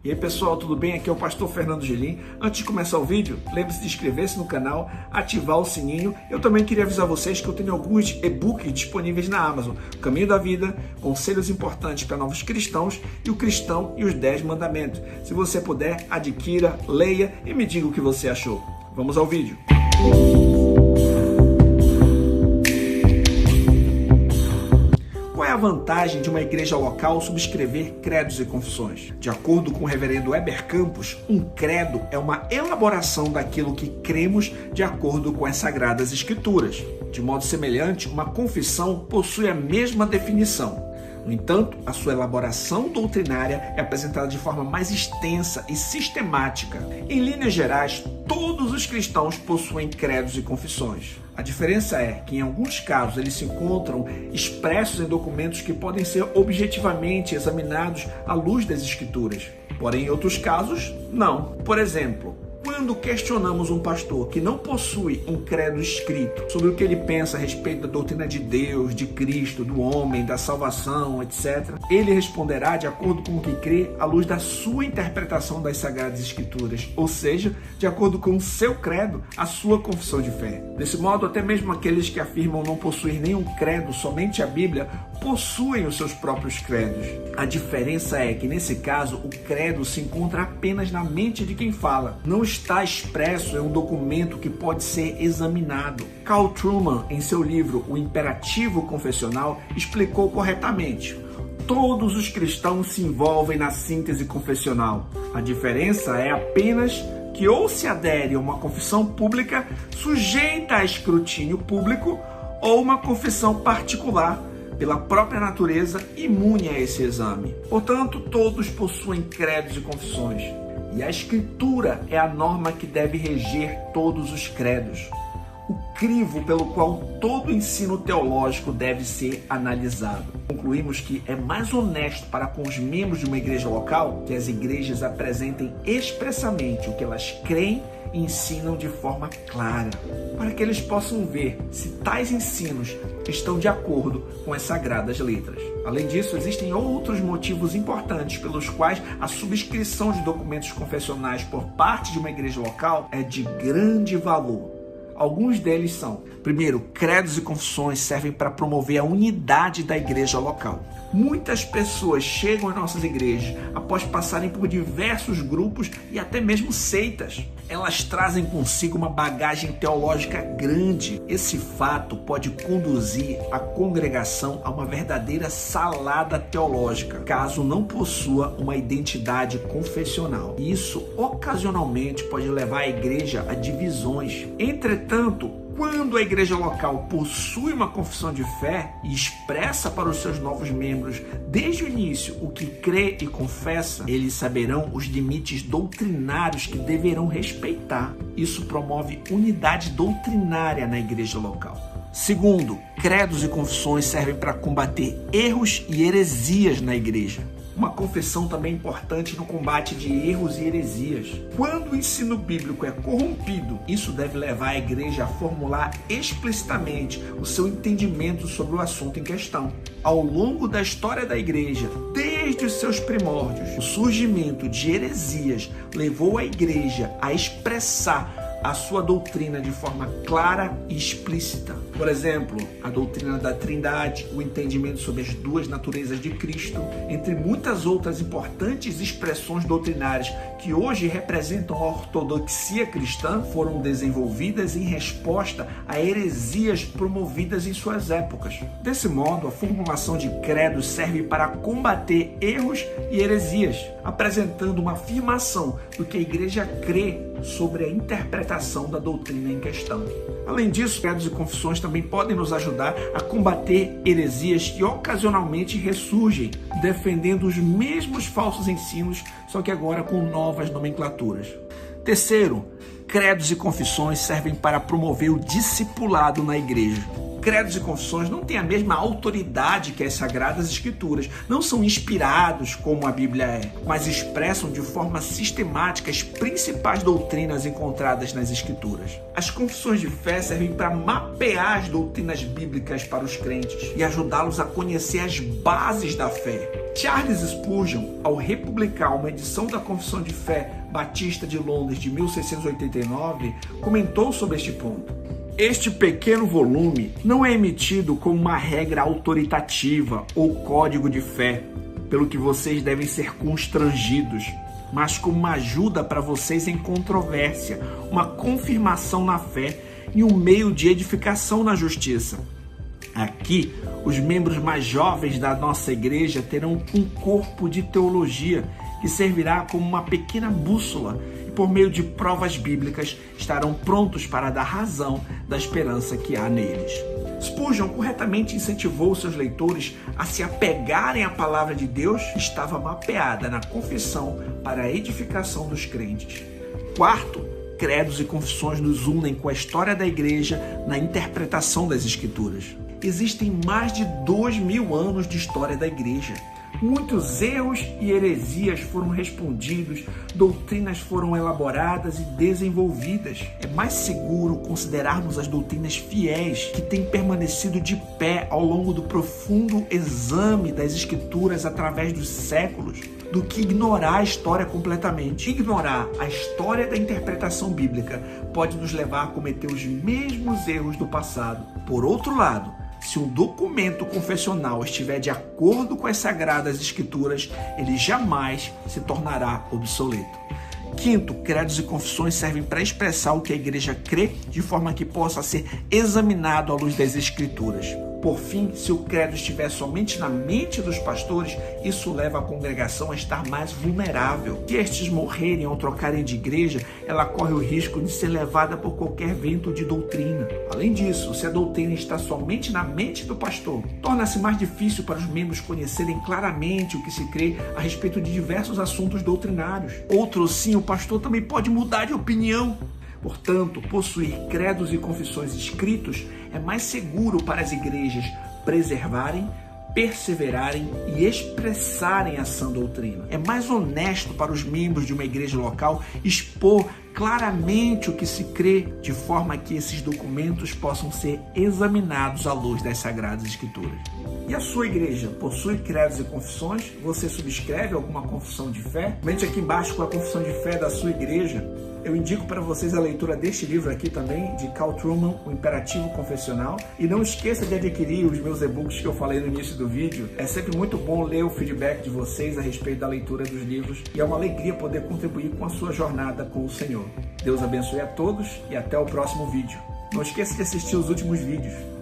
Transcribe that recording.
E aí pessoal, tudo bem? Aqui é o pastor Fernando Gelim. Antes de começar o vídeo, lembre-se de inscrever-se no canal, ativar o sininho. Eu também queria avisar vocês que eu tenho alguns e-books disponíveis na Amazon. O Caminho da Vida, Conselhos Importantes para Novos Cristãos e o Cristão e os 10 Mandamentos. Se você puder, adquira, leia e me diga o que você achou. Vamos ao vídeo. Qual é a vantagem de uma igreja local subscrever credos e confissões? De acordo com o reverendo Heber Campos, um credo é uma elaboração daquilo que cremos de acordo com as Sagradas Escrituras. De modo semelhante, uma confissão possui a mesma definição. No entanto, a sua elaboração doutrinária é apresentada de forma mais extensa e sistemática. Em linhas gerais, todos os cristãos possuem credos e confissões. A diferença é que, em alguns casos, eles se encontram expressos em documentos que podem ser objetivamente examinados à luz das Escrituras. Porém, em outros casos, não. Por exemplo, quando questionamos um pastor que não possui um credo escrito sobre o que ele pensa a respeito da doutrina de Deus, de Cristo, do homem, da salvação, etc., ele responderá de acordo com o que crê à luz da sua interpretação das Sagradas Escrituras, ou seja, de acordo com o seu credo, a sua confissão de fé. Desse modo, até mesmo aqueles que afirmam não possuir nenhum credo, somente a Bíblia, possuem os seus próprios credos. A diferença é que, nesse caso, o credo se encontra apenas na mente de quem fala. Não está expresso em um documento que pode ser examinado. Carl Trueman, em seu livro O Imperativo Confessional, explicou corretamente: todos os cristãos se envolvem na síntese confessional. A diferença é apenas que ou se adere a uma confissão pública sujeita a escrutínio público ou uma confissão particular, pela própria natureza, imune a esse exame. Portanto, todos possuem credos e confissões. E a Escritura é a norma que deve reger todos os credos. O crivo pelo qual todo ensino teológico deve ser analisado. Concluímos que é mais honesto para com os membros de uma igreja local que as igrejas apresentem expressamente o que elas creem e ensinam de forma clara, para que eles possam ver se tais ensinos estão de acordo com as sagradas letras. Além disso, existem outros motivos importantes pelos quais a subscrição de documentos confessionais por parte de uma igreja local é de grande valor. Alguns deles são: primeiro, credos e confissões servem para promover a unidade da igreja local. Muitas pessoas chegam às nossas igrejas após passarem por diversos grupos e até mesmo seitas. Elas trazem consigo uma bagagem teológica grande. Esse fato pode conduzir a congregação a uma verdadeira salada teológica, caso não possua uma identidade confessional. Isso, ocasionalmente, pode levar a igreja a divisões. Entretanto, quando a igreja local possui uma confissão de fé e expressa para os seus novos membros desde o início o que crê e confessa, eles saberão os limites doutrinários que deverão respeitar. Isso promove unidade doutrinária na igreja local. Segundo, credos e confissões servem para combater erros e heresias na igreja. Uma confissão também importante no combate de erros e heresias. Quando o ensino bíblico é corrompido, isso deve levar a igreja a formular explicitamente o seu entendimento sobre o assunto em questão. Ao longo da história da igreja, desde os seus primórdios, o surgimento de heresias levou a igreja a expressar a sua doutrina de forma clara e explícita. Por exemplo, a doutrina da Trindade, o entendimento sobre as duas naturezas de Cristo, entre muitas outras importantes expressões doutrinárias que hoje representam a ortodoxia cristã, foram desenvolvidas em resposta a heresias promovidas em suas épocas. Desse modo, a formulação de credos serve para combater erros e heresias, apresentando uma afirmação do que a igreja crê sobre a interpretação da doutrina em questão. Além disso, credos e confissões também podem nos ajudar a combater heresias que ocasionalmente ressurgem, defendendo os mesmos falsos ensinos, só que agora com novas nomenclaturas. Terceiro, credos e confissões servem para promover o discipulado na igreja. credos e confissões não têm a mesma autoridade que as Sagradas Escrituras, não são inspirados como a Bíblia é, mas expressam de forma sistemática as principais doutrinas encontradas nas Escrituras. As confissões de fé servem para mapear as doutrinas bíblicas para os crentes e ajudá-los a conhecer as bases da fé. Charles Spurgeon, ao republicar uma edição da Confissão de Fé Batista de Londres de 1689, comentou sobre este ponto. Este pequeno volume não é emitido como uma regra autoritativa ou código de fé, pelo que vocês devem ser constrangidos, mas como uma ajuda para vocês em controvérsia, uma confirmação na fé e um meio de edificação na justiça. Aqui, os membros mais jovens da nossa igreja terão um corpo de teologia que servirá como uma pequena bússola e, por meio de provas bíblicas, estarão prontos para dar razão da esperança que há neles. Spurgeon corretamente incentivou seus leitores a se apegarem à palavra de Deus que estava mapeada na confissão para a edificação dos crentes. Quarto, credos e confissões nos unem com a história da igreja na interpretação das Escrituras. Existem mais de 2000 anos de história da igreja. Muitos erros e heresias foram respondidos, doutrinas foram elaboradas e desenvolvidas. É mais seguro considerarmos as doutrinas fiéis que têm permanecido de pé ao longo do profundo exame das Escrituras através dos séculos, do que ignorar a história completamente. Ignorar a história da interpretação bíblica pode nos levar a cometer os mesmos erros do passado. Por outro lado, se um documento confessional estiver de acordo com as Sagradas Escrituras, ele jamais se tornará obsoleto. Quinto, credos e confissões servem para expressar o que a igreja crê de forma que possa ser examinado à luz das Escrituras. Por fim, se o credo estiver somente na mente dos pastores, isso leva a congregação a estar mais vulnerável. Se estes morrerem ou trocarem de igreja, ela corre o risco de ser levada por qualquer vento de doutrina. Além disso, se a doutrina está somente na mente do pastor, torna-se mais difícil para os membros conhecerem claramente o que se crê a respeito de diversos assuntos doutrinários. Outro sim, o pastor também pode mudar de opinião. Portanto, possuir credos e confissões escritos é mais seguro para as igrejas preservarem, perseverarem e expressarem a sã doutrina. É mais honesto para os membros de uma igreja local expor claramente o que se crê, de forma que esses documentos possam ser examinados à luz das Sagradas Escrituras. E a sua igreja possui credos e confissões? Você subscreve alguma confissão de fé? Comente aqui embaixo com a confissão de fé da sua igreja. Eu indico para vocês a leitura deste livro aqui também, de Carl Trueman, O Imperativo Confessional. E não esqueça de adquirir os meus e-books que eu falei no início do vídeo. É sempre muito bom ler o feedback de vocês a respeito da leitura dos livros. E é uma alegria poder contribuir com a sua jornada com o Senhor. Deus abençoe a todos e até o próximo vídeo. Não esqueça de assistir os últimos vídeos.